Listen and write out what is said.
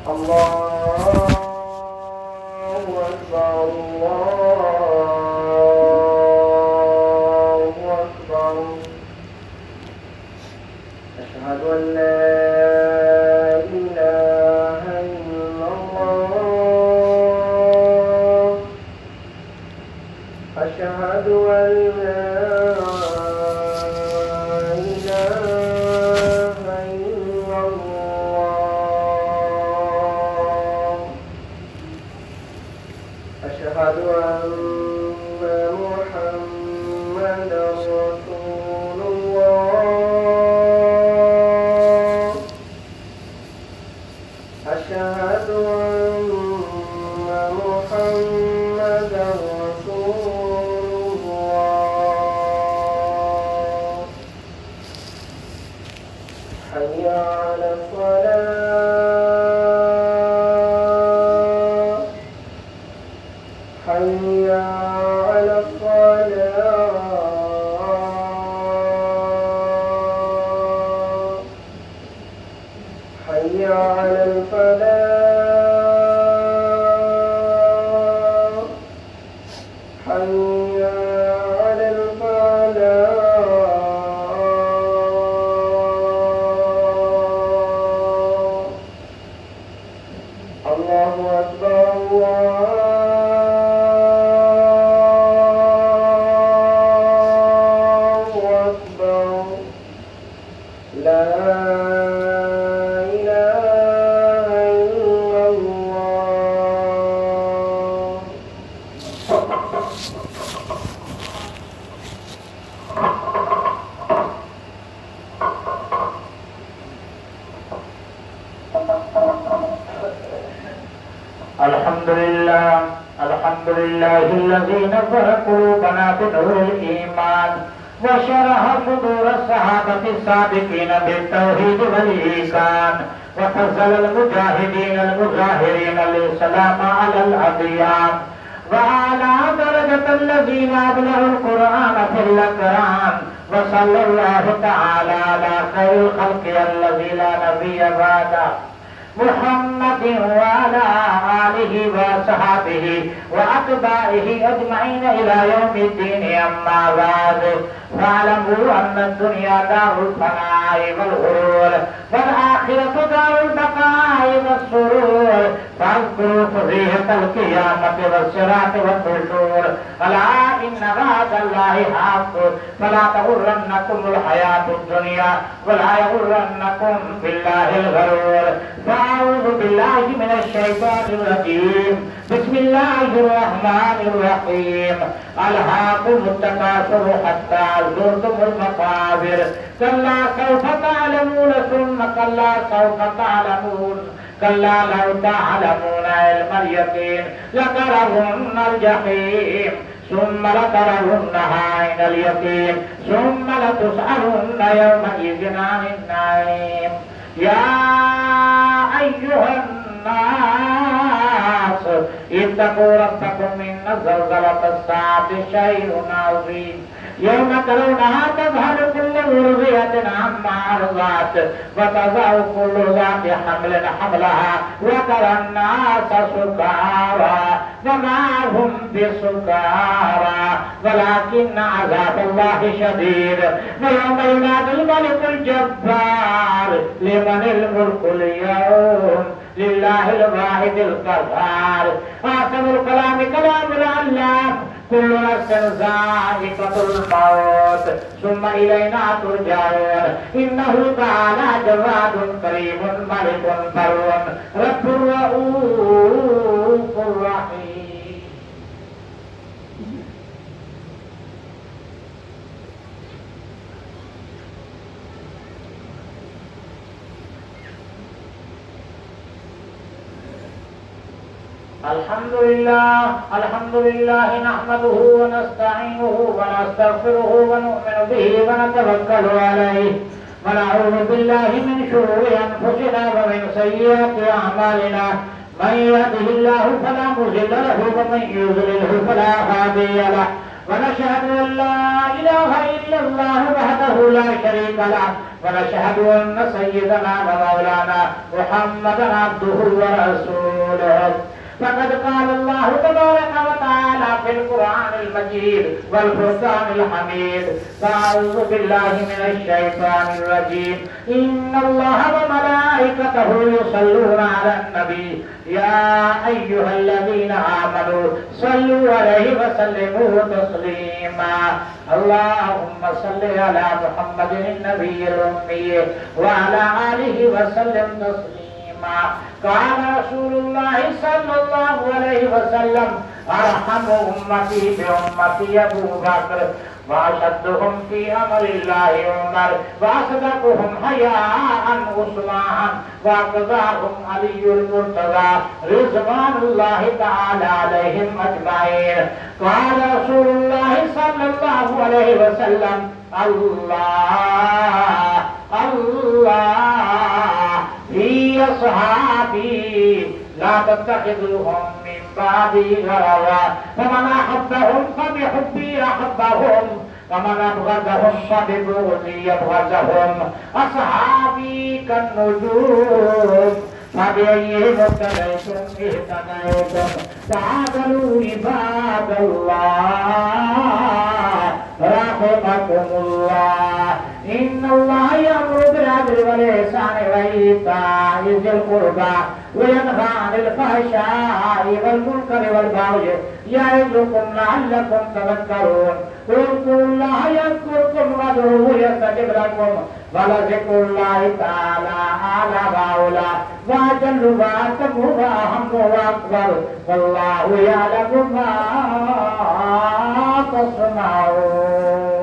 الله أكبر الله أكبر. أشهد أن لا إله إلا الله. أشهد أن لا أشهد أن محمدا رسول الله. أشهد أن محمدا رسول الله. حي على الصلاة. حي على الصلاة. حي على الفلاح. حي على الفلاح. الله أكبر الله لا إله إلا الله. الحمد لله الذي نزل قلوبنا بنور الإيمان وشرح صدور الصحابة السابقين بالتوحيد والإيمان وفضل المجاهدين المظاهرين للسلام على الأديان وعلى درجة الذين أبلغوا القرآن في الأقران وصلى الله تعالى على خير الخلق الذي لا نبي بعده محمد وعلى آله وصحبه وأتباعه أجمعين إلى يوم الدين. أما بعد فاعلموا أن الدنيا دار الفناء والغرور والآخرة دار البقاء والسرور. فاذكروا فضيحة القيامة والصراط والنشور. ألا إن وعد الله حق فلا تغرنكم الحياة الدنيا ولا يغرنكم بالله الغرور. أعوذ بالله من الشيطان الرجيم. بسم الله الرحمن الرحيم. ألهاكم التكاثر حتى زرتم المقابر كلا سوف تعلمون ثم كلا سوف تعلمون كلا لو تعلمون علم اليقين لترون الجحيم ثم لترونها عين اليقين ثم لتسألن يومئذ عن النعيم. يا أيها الناس اتقوا ربكم إن زلزلة الساعة شيء عظيم يوم ترونها تذهل كل مرضية عما أرضعت وتضع كل ذات حمل حملها وترى الناس سكارى وما هم بسكارى ولكن عذاب الله شديد. ويوم ينادي الملك الجبار لمن الملك اليوم لله الواحد القهار. آخر الكلام كلام الله كل نفس ذائقة الموت ثم إلينا ترجعون. إنه تعالى جواد كريم ملك بر رب رؤوف رحيم. الحمد لله نحمده ونستعينه ونستغفره ونؤمن به ونتوكل عليه ونعوذ بالله من شرور أنفسنا ومن سيئات أعمالنا. من يهده الله فلا مضل له ومن يضلله فلا هادي له. ونشهد أن لا إله إلا الله وحده لا شريك له ونشهد أن سيدنا ومولانا محمدا عبده ورسوله فقد قال الله تبارك وتعالى في القرآن المجيد والفرقان الحميد فأعوذ بالله من الشيطان الرجيم إن الله وملائكته يصلون على النبي يا أيها الذين آمنوا صلوا عليه وسلموا تسليما اللهم صل على محمد النبي الأمي وعلى آله وسلم تسليما قال رسول الله صلى الله عليه وسلم أرحم أمتي بأمتي أبو بكر وأشدهم في أمر الله عمر وأصدقهم حياء عثمان وأقضاهم علي المرتضى رضوان الله تعالى عليهم أجمعين قال رسول الله صلى الله عليه وسلم الله في أصحابي لا تتخذوهم من بعدي غرضا فمن أحبهم فبحبي أحبهم ومن أبغضهم فببغضي أبغضهم أصحابي كالنجوم فبأيهم اهتديتم اهتديتم تعالوا عباد الله رحمكم الله إن الله يأمر بالعدل والإحسان وإيتاء ذي القربى وينهى عن الفحشاء والمنكر والبغي يعظكم لعلكم تذكرون اذكروا الله يذكركم وادعوه يستجب لكم ولذكر الله تعالى أعلى وأولى وأجل وأتم وأهم وأكبر والله يعلم ما تصنعون